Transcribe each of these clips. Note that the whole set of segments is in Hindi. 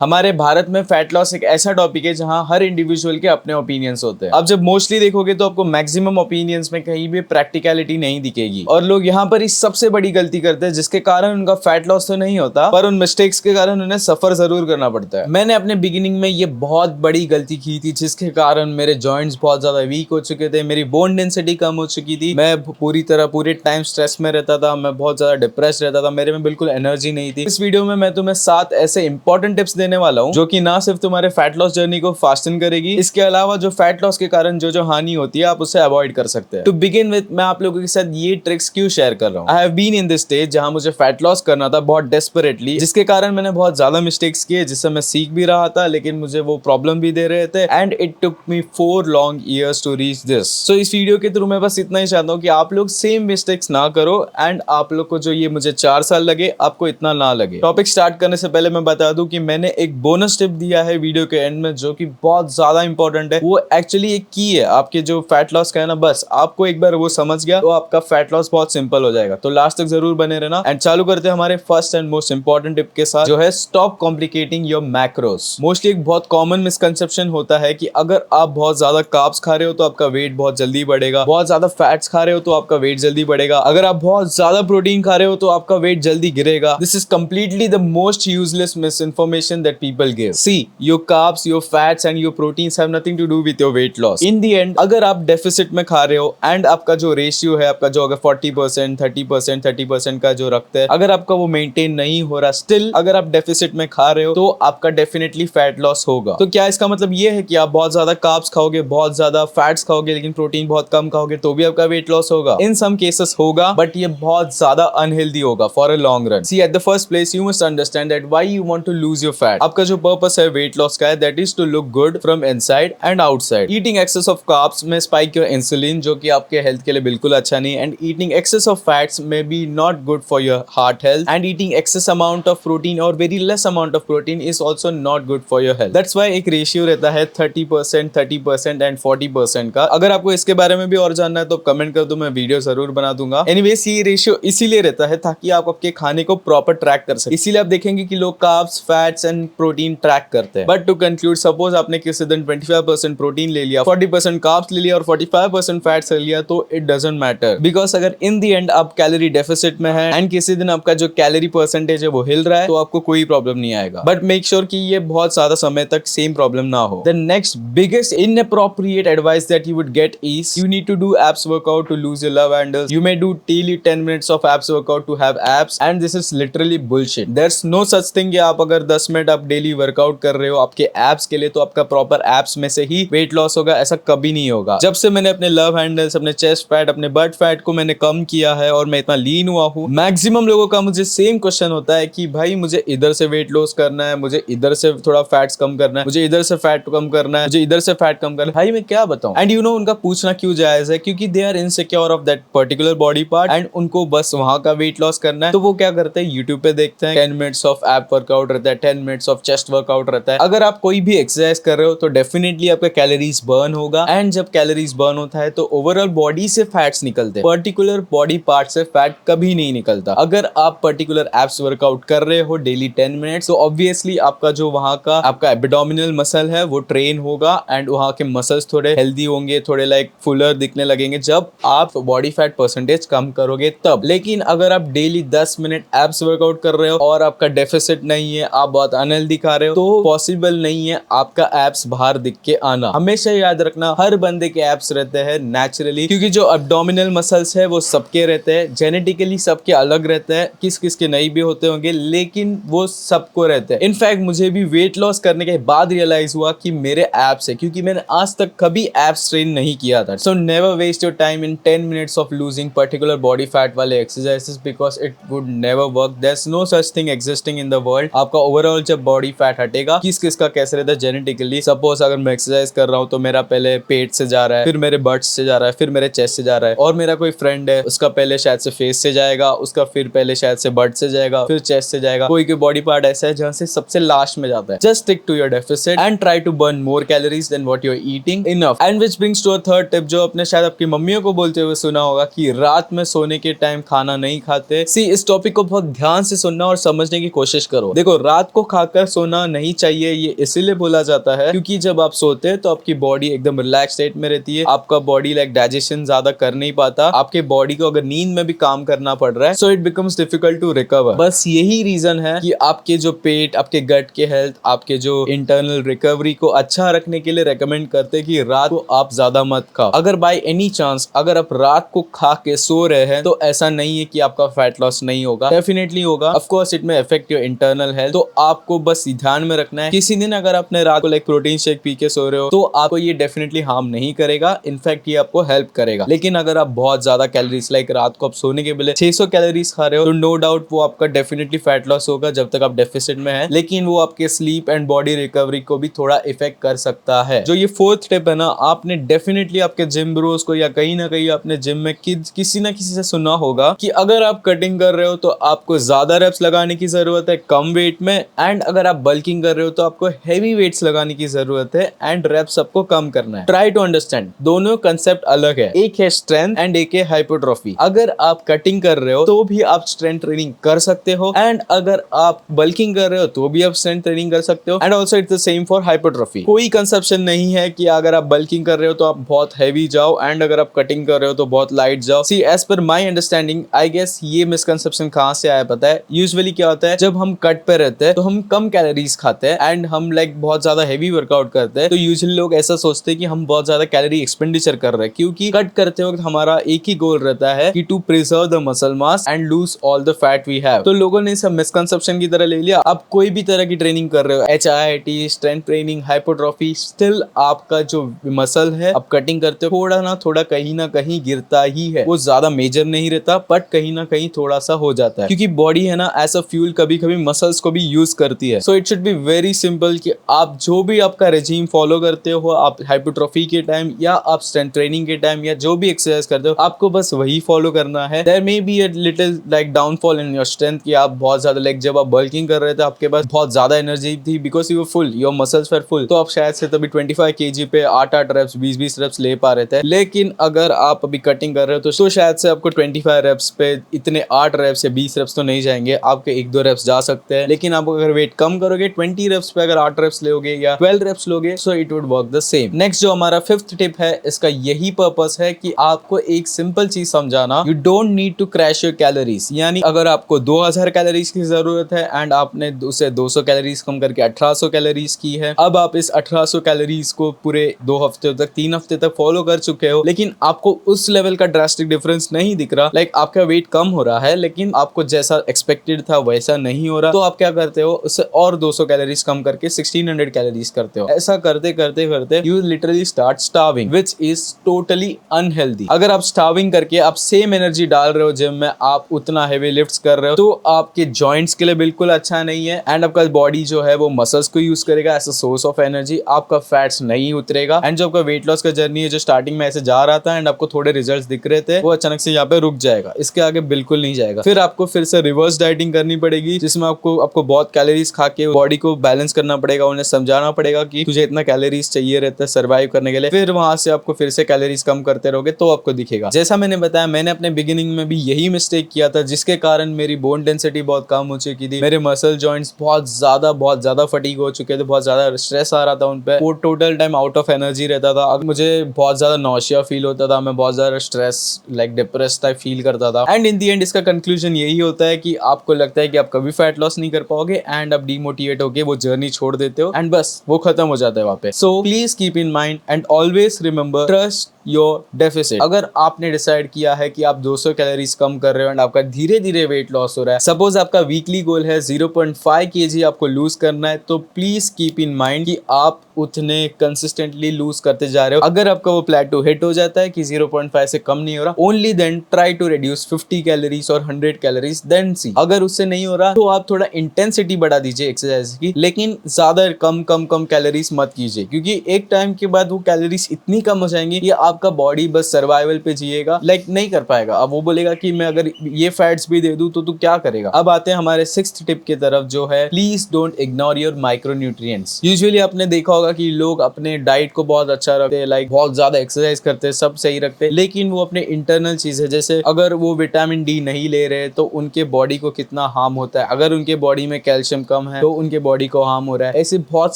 हमारे भारत में फैट लॉस एक ऐसा टॉपिक है जहां हर इंडिविजुअल के अपने ओपिनियंस होते हैं। अब जब मोस्टली देखोगे तो आपको मैक्सिमम ओपिनियंस में कहीं भी प्रैक्टिकलिटी नहीं दिखेगी और लोग यहाँ पर इस सबसे बड़ी गलती करते हैं जिसके कारण उनका फैट लॉस तो नहीं होता पर उन मिस्टेक्स के कारण उन्हें सफर जरूर करना पड़ता है। मैंने अपने बिगिनिंग में ये बहुत बड़ी गलती की थी जिसके कारण मेरे जॉइंट्स बहुत ज्यादा वीक हो चुके थे, मेरी बोन डेंसिटी कम हो चुकी थी, मैं पूरे टाइम स्ट्रेस में रहता था, मैं बहुत ज्यादा डिप्रेस रहता था, मेरे में बिल्कुल एनर्जी नहीं थी। इस वीडियो में मैं तुम्हें 7 ऐसे इंपॉर्टेंट टिप्स देने वाला हूं जो कि ना सिर्फ तुम्हारे फैट लॉस जर्नी को फास्टन करेगी, इसके अलावा जो फैट लॉस के कारण जो हानि होती है आप उसे अवॉइड कर सकते हैं। टू बिगिन विद मैं आप लोगों के साथ ये ट्रिक्स क्यों शेयर कर रहा हूं। I have been in this stage जहां मुझे फैट लॉस करना था बहुत डेस्परेटली, जिसके कारण मैंने बहुत ज्यादा मिस्टेक्स किए जिससे मैं सीख भी रहा था लेकिन मुझे वो प्रॉब्लम भी दे रहे थे and it took me 4 long years to reach this. So इस वीडियो के थ्रू मैं बस इतना ही चाहता हूँ कि आप लोग सेम मिस्टेक्स ना करो एंड आप लोग को जो ये मुझे 4 साल लगे आपको इतना ना लगे। टॉपिक स्टार्ट करने से पहले मैं बता दूं कि मैंने एक बोनस टिप दिया है वीडियो के एंड में जो कि बहुत ज्यादा इंपॉर्टेंट है। वो एक्चुअली एक की है आपके जो फैट लॉस का है ना, बस आपको एक बार वो समझ गया तो आपका फैट लॉस बहुत सिंपल हो जाएगा। तो लास्ट तक जरूर बने रहना एंड चालू करते हैं हमारे first and most important tip के साथ जो है stop complicating your macros. Mostly एक बहुत कॉमन मिसकंसेप्शन होता है कि अगर आप बहुत ज्यादा कार्ब्स खा रहे हो तो आपका वेट बहुत जल्दी बढ़ेगा, बहुत ज्यादा फैट्स खा रहे हो तो आपका वेट जल्दी बढ़ेगा, अगर आप बहुत ज्यादा प्रोटीन खा रहे हो तो आपका वेट जल्दी गिरेगा। This is completely the most useless misinformation that people give. See your carbs, your fats and your proteins have nothing to do with your weight loss. In the end अगर आप डेफिसिट में खा रहे हो एंड आपका जो रेशियो है आपका जो अगर 40% 30% का जो रखते हैं, अगर आपका वो मेंटेन नहीं हो रहा, स्टिल अगर आप डेफिसिट में खा रहे हो तो आपका डेफिनेटली फैट लॉस होगा। तो क्या इसका मतलब ये है कि आप बहुत ज्यादा कार्ब्स खाओगे, बहुत ज्यादा फैट्स खाओगे लेकिन प्रोटीन बहुत कम खाओगे तो भी आपका वेट लॉस होगा? इन सम केसेस होगा बट ये बहुत ज्यादा अनहेल्दी होगा for a long run. See at the first place you must understand that why you want to lose your fat. आपका जो पर्पस है वेट लॉस का है that is to look good from inside and outside. Eating excess of carbs may spike your insulin जो कि आपके हेल्थ के लिए बिल्कुल अच्छा नहीं, and eating excess of fats may be not good for your heart health, and eating excess amount of protein और very less amount of protein is also not good for your health. That's why एक रेशियो रहता है 30% एंड 40% का। अगर आपको इसके बारे में भी और जानना है तो कमेंट कर दो, मैं वीडियो जरूर बना दूंगा। एनीवेज ये रेशियो इसीलिए रहता है ताकि आप आपके खाने को प्रॉपर ट्रैक कर सके। इसीलिए आप देखेंगे कि लोग carbs, fats and protein track करते हैं। बट टू कंक्लूड, सपोज आपने किसी दिन 25% प्रोटीन ले लिया, 40% कार्ब्स ले लिया और 45% फैट्स ले लिया तो इट डजंट मैटर, बिकॉज अगर इन द एंड आप कैलोरी डेफिसिट में है एंड किसी दिन आपका जो कैलोरी परसेंटेज है वो हिल रहा है तो आपको कोई प्रॉब्लम नहीं आएगा। बट मेक श्योर कि ये बहुत ज्यादा समय तक सेम प्रॉब्लम ना हो। The next biggest inappropriate advice that you would get is you need to do abs workout to lose your love handles. You may do daily 10 minutes of abs workout to have abs and this is literally bullshit. There's no such thing कि आप अगर 10 मिनट आप डेली वर्कआउट कर रहे हो आपके एब्स के लिए तो आपका प्रॉपर एब्स में से ही वेट लॉस होगा, ऐसा कभी नहीं होगा। जब से मैंने अपने लव हैंडल्स, अपने चेस्ट फैट, अपने बट फैट को मैंने कम किया है और मैं इतना लीन हुआ हूँ, मैक्सिमम लोगों का मुझे सेम क्वेश्चन होता है कि भाई मुझे इधर से वेट लॉस करना है, मुझे इधर से थोड़ा फैट्स कम करना है, मुझे इधर से फैट कम करना है, मुझे इधर से फैट कम करना है। भाई मैं क्या बताऊं? एंड यू नो उनका पूछना क्यों जायज है? क्योंकि they are insecure of that particular body part and उनको बस वहां का वेट लॉस करना है। तो वो क्या करते हैं, यूट्यूब पे देखते हैं 10 मिनट्स ऑफ एप वर्कआउट रहता है, 10 मिनट्स ऑफ चेस्ट वर्कआउट रहता है। अगर आप कोई भी एक्सरसाइज कर रहे हो तो डेफिनेटली आपका कैलोरीज बर्न होगा एंड जब कैलोरीज बर्न होता है तो ओवरऑल बॉडी से फैट्स निकलते हैं, पर्टिकुलर बॉडी पार्ट से फैट कभी नहीं निकलता। अगर आप पर्टिकुलर एप्स वर्कआउट कर रहे हो डेली 10 मिनट्स तो ऑब्वियसली आपका जो वहां का आपका एब्डोमिनल मसल है वो ट्रेन होगा एंड वहां के मसल्स थोड़े हेल्दी होंगे, थोड़े लाइक फुलर दिखने लगेंगे जब आप बॉडी फैट परसेंटेज कम करोगे तब। लेकिन अगर आप डेली 10 मिनट एब्स वर्कआउट कर रहे हो और आपका डेफिसिट नहीं है, आप बहुत अनहेल्दी खा रहे हो तो पॉसिबल नहीं है आपका एब्स बाहर दिख के आना। हमेशा याद रखना हर बंदे के एब्स रहते हैं नेचुरली, क्योंकि जो एब्डोमिनल मसल्स है वो सबके रहते हैं, जेनेटिकली सबके अलग रहते हैं, किस किस के नहीं भी होते होंगे लेकिन वो सबको रहते हैं। इनफैक्ट मुझे भी वेट लॉस करने के बाद रियलाइज हुआ कि मेरे एब्स है, क्योंकि मैंने आज तक कभी एब्स ट्रेन नहीं किया था। So never waste your time in 10 minutes of losing particular body fat वाले exercises because it would never work. There is no such thing existing in the world. आपका ओवरऑल जब बॉडी फैट हटेगा, किस किस का कैसे रहता है जेनेटिकली, सपोज अगर मैं एक्सरसाइज कर रहा हूँ तो मेरा पहले पेट से जा रहा है, फिर मेरे बट्स से जा रहा है, फिर मेरे चेस्ट से जा रहा है, और मेरा कोई फ्रेंड है उसका पहले शायद से फेस से जाएगा, उसका फिर पहले शायद से बट से जाएगा, फिर चेस्ट से जाएगा। कोई बॉडी पार्ट ऐसा है जहां से सबसे लास्ट में जाता है। Just stick to your deficit and try to burn more calories than what you are eating enough. And which brings to a third tip जो आपने शायद आपकी मम्मियों को बोलते हुए सुना होगा कि रात में सोने के टाइम खाना नहीं खाते। सी इस टॉपिक को बहुत ध्यान से सुनना और समझने की कोशिश करो। देखो रात को खा खाकर सोना नहीं चाहिए, ये इसीलिए बोला जाता है क्योंकि जब आप सोते हैं तो आपकी बॉडी एकदम रिलैक्स स्टेट में रहती है, आपका बॉडी लाइक डाइजेशन ज्यादा कर नहीं पाता, आपके बॉडी को अगर नींद में भी काम करना पड़ रहा है so it becomes difficult to recover. बस यही रीजन है कि आपके जो पेट, आपके गट के हेल्थ, आपके जो इंटरनल रिकवरी को अच्छा रखने के लिए रेकमेंड करते हैं कि रात को आप ज्यादा मत खाओ। अगर बाय एनी चांस अगर आप रात को खा के सो रहे हैं तो ऐसा नहीं है कि आपका फैट लॉस नहीं होगा, डेफिनेटली होगा। ऑफ कोर्स इट में अफेक्ट योर इंटरनल हेल्थ, तो आपको बस ध्यान में रखना है किसी दिन अगर आपने रात को लाइक प्रोटीन शेक पी के सो रहे हो तो आपको ये डेफिनेटली हार्म नहीं करेगा, इनफैक्ट ये आपको हेल्प करेगा। लेकिन अगर आप बहुत ज्यादा कैलोरीज लाइक रात को आप सोने के पहले 600 कैलोरीज खा रहे हो तो नो डाउट वो आपका डेफिनेटली फैट लॉस होगा जब तक आप डेफिसिट में है, लेकिन वो आपके स्लीप एंड बॉडी रिकवरी को भी थोड़ा इफेक्ट कर सकता है। जो ये फोर्थ स्टेप है ना, आपने डेफिनेटली आपके जिम ब्रोस को या कहीं ना कहीं अपने जिम में किसी ना किसी से सुना होगा कि अगर आप कटिंग कर रहे हो तो आपको ज्यादा रेप्स लगाने की जरूरत है कम वेट में, एंड अगर आप बल्किंग कर रहे हो तो आपको हैवी वेट्स लगाने की जरूरत है एंड रेप्स आपको कम करना है। ट्राई टू अंडरस्टैंड, दोनों कंसेप्ट अलग है, एक है स्ट्रेंथ एंड एक है हाइपरट्रॉफी। अगर आप कटिंग कर रहे हो तो भी आप स्ट्रेंथ ट्रेनिंग कर सकते हो, एंड अगर आप बल्किंग कर रहे हो तो भी आप स्ट्रेंथ ट्रेनिंग कर सकते हो, and also it's the same for hypertrophy. कोई कंसेप्शन नहीं है कि अगर आप बल्किंग कर रहे हो तो आप बहुत हैवी जाओ एंड अगर आप कटिंग कर रहे हो तो बहुत लाइट जाओ। See as per my understanding I guess ये मिसकंसेप्शन कहां से आया पता है, यूजुअली क्या होता है जब हम कट पे रहते हैं तो हम कम कैलोरीज खाते हैं एंड हम लाइक बहुत ज्यादा हैवी वर्कआउट करते हैं, तो यूजुअली लोग ऐसा सोचते हैं कि हम बहुत ज्यादा कैलोरी एक्सपेंडिचर कर रहे हैं, क्योंकि कट करते वक्त हमारा एक ही गोल रहता है कि to preserve the muscle mass and lose all the fat we have. तो लोगों ने सब मिसकंसेप्शन की तरह ले लिया। आप कोई भी तरह की ट्रेनिंग कर रहे हो, HIIT, strength training, hypertrophy, still आपका जो मसल है आप कटिंग करते हो थोड़ा ना कहीं गिरता ही है। वो ज्यादा मेजर नहीं रहता बट कहीं ना कहीं थोड़ा सा हो जाता है, क्योंकि बॉडी है ना एज अ फ्यूल कभी कभी मसल्स को भी यूज करती है। So it should be very simple कि आप जो भी आपका रेजिम फॉलो करते हो, आप हाइपरट्रॉफी के टाइम या आप स्ट्रेंथ ट्रेनिंग के टाइम या जो भी एक्सरसाइज करते हो, आपको बस वही फॉलो करना है। There may be a little like downfall in your strength कि आप बहुत ज्यादा लाइक जब आप बल्किंग कर रहे थे आपके पास बहुत ज्यादा एनर्जी थी because you were full, your muscles were full, तो आप शायद से तभी 25 kg पे 8 रेप्स 20 रेप्स ले पा रहे थे। लेकिन अगर आप अभी कटिंग कर रहे हो तो शायद से आपको 25 रेप्स पे इतने 8 रेप्स या 20 रेप्स तो नहीं जाएंगे, आपके 1-2 रेप्स जा सकते हैं। लेकिन आप अगर वेट कम करोगे 20 रेप्स पे अगर 8 रेप्स लोगे या 12 रेप्स लोगे so it would work the same. Next जो हमारा फिफ्थ टिप है, इसका यही पर्पस है कि आपको एक सिंपल चीज समझाना, you don't need to crash your calories. यानी अगर आपको 2000 कैलोरीज की जरूरत है एंड आपने उसे 200 कैलोरीज कम करके 1800 कैलोरीज की है, अब आप इस 1800 कैलोरीज को पूरे 2 हफ्ते तक 3 हफ्ते तक फॉलो कर चुके हो, लेकिन आपको उस लेवल का ड्रास्टिक डिफरेंस नहीं दिख रहा, लाइक आपका वेट कम हो रहा है लेकिन आपको जैसा एक्सपेक्टेड था वैसा नहीं हो रहा, तो आप क्या करते हो उससे और 200 कैलोरीज कम करके 1600 कैलोरीज करते हो। ऐसा करते करते करते you literally start starving which is totally unhealthy. अगर आप स्टार्विंग करके आप सेम एनर्जी डाल रहे हो जिम में, आप उतना हेवी लिफ्ट्स कर रहे हो, तो आपके जॉइंट्स के लिए बिल्कुल अच्छा नहीं है एंड आपका बॉडी जो है वो मसल्स को यूज करेगा as a source of energy, आपका फैट्स नहीं उतरेगा एंड जो आपका वेट लॉस का जर्नी है जो स्टार्टिंग में ऐसे जा रहा था एंड आपको थोड़े रिजल्ट्स दिख रहे थे वो अचानक से यहाँ पे रुक जाएगा, इसके आगे बिल्कुल नहीं जाएगा। फिर आपको फिर से रिवर्स डाइटिंग करनी पड़ेगी जिसमें आपको बहुत कैलोरीज खा के बॉडी को बैलेंस करना पड़ेगा, उन्हें समझाना पड़ेगा कि तुझे इतना कैलोरीज चाहिए रहता है सर्वाइव करने के लिए, फिर वहां से आपको फिर से कैलोरीज कम करते रहोगे तो आपको दिखेगा। जैसा मैंने बताया मैंने अपने बिगिनिंग में भी यही मिस्टेक किया था जिसके कारण मेरी बोन डेंसिटी बहुत कम हो चुकी थी, मेरे मसल जॉइंट्स बहुत ज्यादा फटीग हो चुके थे, बहुत ज्यादा स्ट्रेस आ रहा था उन पे, वो total time out of energy रहता था, अब मुझे बहुत ज्यादा नॉशिया फील होता था, मैं बहुत ज्यादा stress like depress type feel करता था एंड इन दी एंड इसका कंक्लूजन यही होता है कि आपको लगता है कि आप कभी फैट लॉस नहीं कर पाओगे एंड आप डीमोटिवेट होके वो जर्नी छोड़ देते हो एंड बस वो खत्म हो जाता है वहां पे। So please keep in mind and always remember trust your deficit. अगर आपने डिसाइड किया है कि आप 200 कैलोरीज कम कर रहे हो एंड आपका धीरे धीरे वेट लॉस हो रहा है, सपोज आपका वीकली गोल है 0.5 kg आपको लूज करना है, तो प्लीज कीप इन माइंड कि आप उतने कंसिस्टेंटली लूज करते जा रहे हो। अगर आपका वो प्लेटो हिट हो जाता है कि 0.5 से कम नहीं हो रहा, only then try to reduce 50 calories और 100 कैलोरीज, देन सी। अगर उससे नहीं हो रहा तो आप थोड़ा इंटेंसिटी बढ़ा दीजिए एक्सरसाइज की, लेकिन ज्यादा कम कैलोरीज मत कीजिए, क्योंकि एक टाइम के बाद वो कैलोरीज इतनी कम हो जाएंगी कि आपका बॉडी बस सर्वाइवल पे जिएगा, लाइक नहीं कर पाएगा। अब वो बोलेगा कि मैं अगर ये फैट्स भी दे दूं तो तू क्या करेगा। अब आते हैं हमारे 6th टिप की तरफ, जो है please don't ignore your micronutrients. Usually आपने देखा होगा कि लोग अपने डाइट को बहुत अच्छा रखते हैं, लाइक बहुत ज्यादा एक्सरसाइज करते हैं, सब सही रखते हैं, लेकिन वो अपने इंटरनल चीजें, जैसे अगर वो विटामिन डी नहीं ले रहे तो उनके बॉडी को कितना हार्म होता है, अगर उनके बॉडी में कैल्शियम कम है तो उनके बॉडी को हार्म हो रहा है। ऐसे बहुत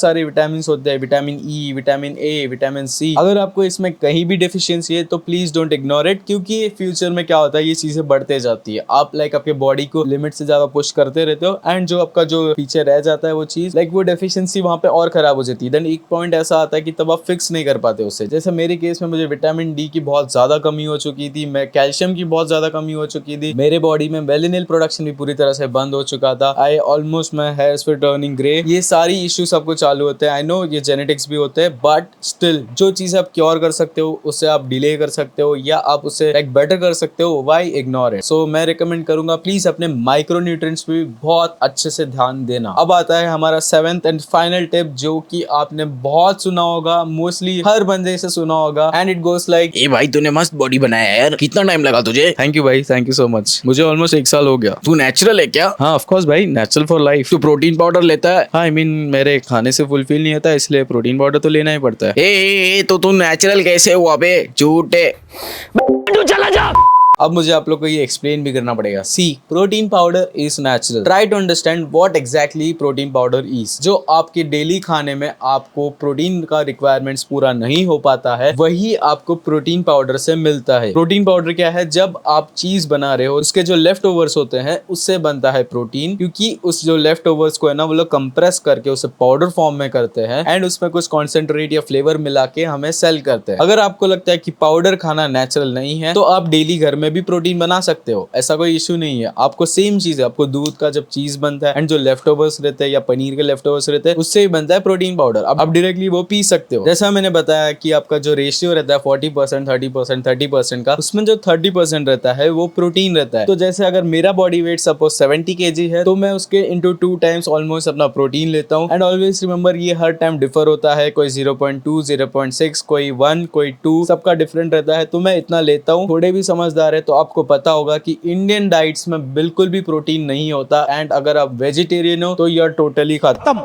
सारे विटामिन होते हैं, vitamin E, vitamin A, vitamin C. अगर आपको इसमें कहीं भी डेफिशिएंसी है तो प्लीज डोंट इग्नोर इट, क्योंकि फ्यूचर में क्या होता है, ये चीजें बढ़ते जाती है। आप लाइक आपके बॉडी को लिमिट से ज्यादा पुश करते रहते हो एंड जो आपका जो पीछे रह जाता है वो चीज, लाइक वो डेफिशिएंसी वहां पे और खराब हो जाती है। देन एक पॉइंट ऐसा आता है कि तब आप फिक्स नहीं कर पाते उससे। जैसे मेरे केस में मुझे विटामिन डी की बहुत ज्यादा कमी हो चुकी थी, मैं कैल्शियम की बहुत ज्यादा कमी हो चुकी थी, मेरे बॉडी में मेलानिन प्रोडक्शन भी पूरी तरह से बंद हो चुका था। I almost my hairs were turning grey. ये सारी इश्यूज सबको चालू होते हैं। आई नो ये जेनेटिक्स भी होते हैं, बट स्टिल जो चीज आप क्योर कर सकते हो उससे आप डिले कर सकते हो या आप उससे लाइक बेटर कर सकते हो। Why ignore it? सो मैं रिकमेंड करूंगा प्लीज अपने माइक्रोन्यूट्रिएंट्स पे भी बहुत अच्छे से ध्यान देना। अब आता है हमारा 7th एंड फाइनल टिप, जो कि आपने बहुत सुना होगा, मोस्टली हर बंदे से सुना होगा, एंड इट गोस लाइक, ए भाई तूने मस्त बॉडी बनाया है यार, कितना टाइम लगा तुझे? थैंक यू भाई, थैंक यू सो मच। मुझे ऑलमोस्ट 1 साल हो गया। तू नेचुरल है क्या? हाँ ऑफ कोर्स भाई, नेचुरल फॉर लाइफ। तू प्रोटीन पाउडर लेता है? हाँ आई मीन मेरे खाने से फुलफिल नहीं होता, इसलिए प्रोटीन पाउडर तो लेना ही पड़ता है। तो तू नेचुरल कैसे हुआ बे? झूठे, तू चला जा। अब मुझे आप लोग को ये एक्सप्लेन भी करना पड़ेगा। See, protein powder is natural. Try to understand what exactly protein powder is. जो आपके डेली खाने में आपको प्रोटीन का रिक्वायरमेंट्स पूरा नहीं हो पाता है, वही आपको प्रोटीन पाउडर से मिलता है। प्रोटीन पाउडर क्या है? जब आप चीज बना रहे हो, उसके जो लेफ्ट ओवर्स होते हैं उससे बनता है प्रोटीन, क्योंकि उस जो लेफ्ट ओवर्स को है ना, वो लोग कंप्रेस करके उसे पाउडर फॉर्म में करते हैं एंड उसमें कुछ कॉन्सेंट्रेट या फ्लेवर मिला के हमें सेल करते हैं। अगर आपको लगता है कि पाउडर खाना नेचुरल नहीं है, तो आप डेली घर में भी प्रोटीन बना सकते हो, ऐसा कोई इशू नहीं है। आपको सेम चीज है, आपको दूध का जब चीज बनता है एंड जो लेफ्ट ओवर्स रहते हैं या पनीर के लेफ्ट ओवर्स रहते हैं, उससे ही बनता है प्रोटीन पाउडर। अब आप डायरेक्टली वो पी सकते हो। जैसा मैंने बताया कि आपका जो रेशियो रहता है 40%, 30%, 30% का, उसमें जो 30% रहता है वो प्रोटीन रहता है। तो जैसे अगर मेरा बॉडी वेट सपोज 70 kg है, तो मैं उसके इंटू 2 टाइम्स ऑलमोस्ट अपना प्रोटीन लेता हूँ। एंड ऑलवेज रिमेंबर, ये हर टाइम डिफर होता है, कोई 0.2, 0.6, कोई 1, कोई 2, सबका डिफरेंट रहता है। तो मैं इतना लेता हूँ। थोड़े भी समझदार है तो आपको पता होगा कि इंडियन डाइट्स में बिल्कुल भी प्रोटीन नहीं होता, एंड अगर आप वेजिटेरियन हो तो यू आर टोटली खत्म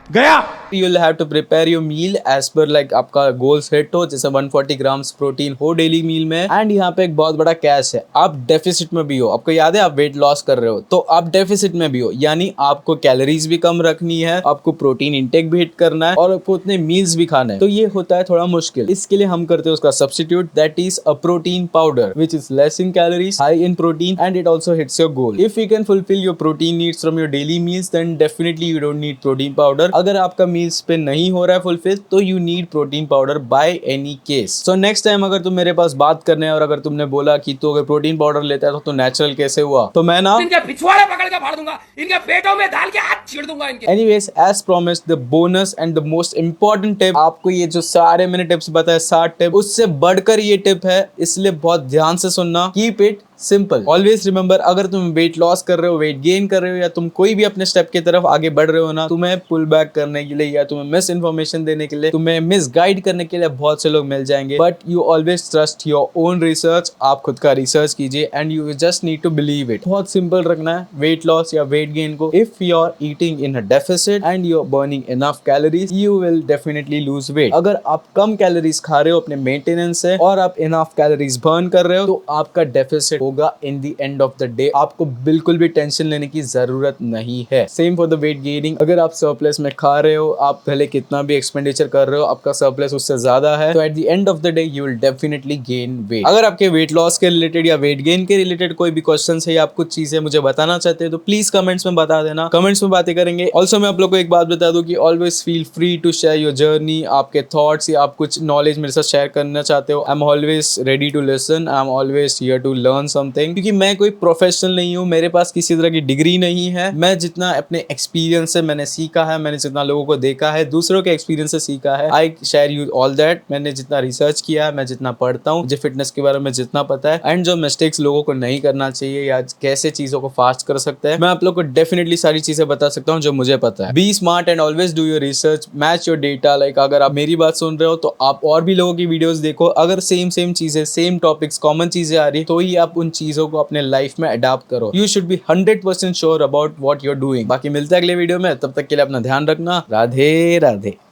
गया। You will have to prepare your meal as per like आपका गोल्स हिट हो, जैसे 140 ग्राम्स प्रोटीन हो डेली मील में। एंड यहाँ पे एक बहुत बड़ा कैच है, आप डेफिसिट में भी हो। आपको याद है आप वेट लॉस कर रहे हो तो आप डेफिसिट में भी हो, यानी आपको कैलोरीज भी कम रखनी है, आपको प्रोटीन इंटेक भी हिट करना है और आपको उतने मील्स भी खाना है। तो ये होता है थोड़ा मुश्किल। इसके लिए हम करते हैं उसका substitute, that is a protein powder which is less in calories, high in protein, and it also hits your goal. If you can fulfil your protein needs from your daily meals, then definitely you don't need protein powder. अगर आपका मील्स पे नहीं हो रहा है फुलफिल, तो you need protein powder by any case. So next time अगर तुम मेरे पास बात करने और अगर तुमने बोला कि तू अगर प्रोटीन पाउडर लेता है तो नेचुरल कैसे हुआ, तो मैं ना इनके पिछवाड़े पकड़ के फाड़ दूंगा, इनके पेटों में डाल के हाथ छीड़ दूंगा इनके। Anyways, as promised, the bonus and the most important tip, आपको ये जो सारे मैंने टिप्स बताए 60 टिप, उससे बढ़कर ये टिप है, इसलिए बहुत ध्यान से सुनना। Keep it simple. Always remember, अगर तुम वेट लॉस कर रहे हो, वेट गेन कर रहे हो, या तुम कोई भी अपने स्टेप की तरफ आगे बढ़ रहे हो ना, तुम्हें पुल बैक करने के लिए या तुम्हें मिस इन्फॉर्मेशन देने के लिए, तुम्हें मिस गाइड करने के लिए बहुत से लोग मिल जाएंगे, but you always trust your own research. आप खुद का रिसर्च कीजिए and you just need to believe it. बहुत सिंपल रखना है वेट लॉस या वेट गेन को। If you are eating in a deficit and you are burning enough calories, you will definitely lose weight. अगर आप कम कैलोरीज खा रहे हो अपने मेंटेनेंस से और आप इनफ कैलोरीज बर्न कर रहे हो, तो आपका डेफिसिट होगा इन the end of the day. आपको बिल्कुल भी टेंशन लेने की जरूरत नहीं है। Same for the weight gaining. अगर आप सरप्लस में खा रहे हो, आप भले कितना भी एक्सपेंडिचर कर रहे हो, आपका सरप्लस उससे ज्यादा है, तो at the end of the day you will definitely gain weight. अगर आपके वेट लॉस के रिलेटेड या वेट गेन के रिलेटेड कोई भी क्वेश्चन है या आप कुछ चीजें मुझे बताना चाहते हैं, तो प्लीज कमेंट्स में बता देना। कमेंट्स में बातें करेंगे। ऑल्सो मैं आप लोग को एक बात बता दूं कि always feel free to share your journey. आपके थॉट्स या आप कुछ नॉलेज मेरे साथ शेयर करना चाहते हो, I am always ready to listen. I am always here to learn something, क्योंकि मैं कोई प्रोफेशनल नहीं हूँ, मेरे पास किसी तरह की डिग्री नहीं है। मैं जितना अपने एक्सपीरियंस से मैंने सीखा है, मैंने जितना लोगों को देखा है, दूसरों के एक्सपीरियंस से सीखा है, I share you all that. मैंने जितना रिसर्च किया है, मैं जितना पढ़ता हूँ, मुझे फिटनेस के बारे में जितना पता है, एंड जो मिस्टेक्स लोगों को नहीं करना चाहिए या कैसे चीजों को फास्ट कर सकते हैं, मैं आप लोग को डेफिनेटली सारी चीजें बता सकता हूँ जो मुझे पता है। Be smart and always do your research, match your data. Like अगर आप मेरी बात सुन रहे हो तो आप और भी लोगों की वीडियोस देखो, अगर सेम चीजें, सेम टॉपिक्स, कॉमन चीजें आ रही तो ही आप उन चीजों को अपने लाइफ में अडॉप्ट करो। You should be 100% sure about what you are doing. बाकी मिलते हैं अगले वीडियो में, तब तक के लिए अपना ध्यान रखना। राधे राधे।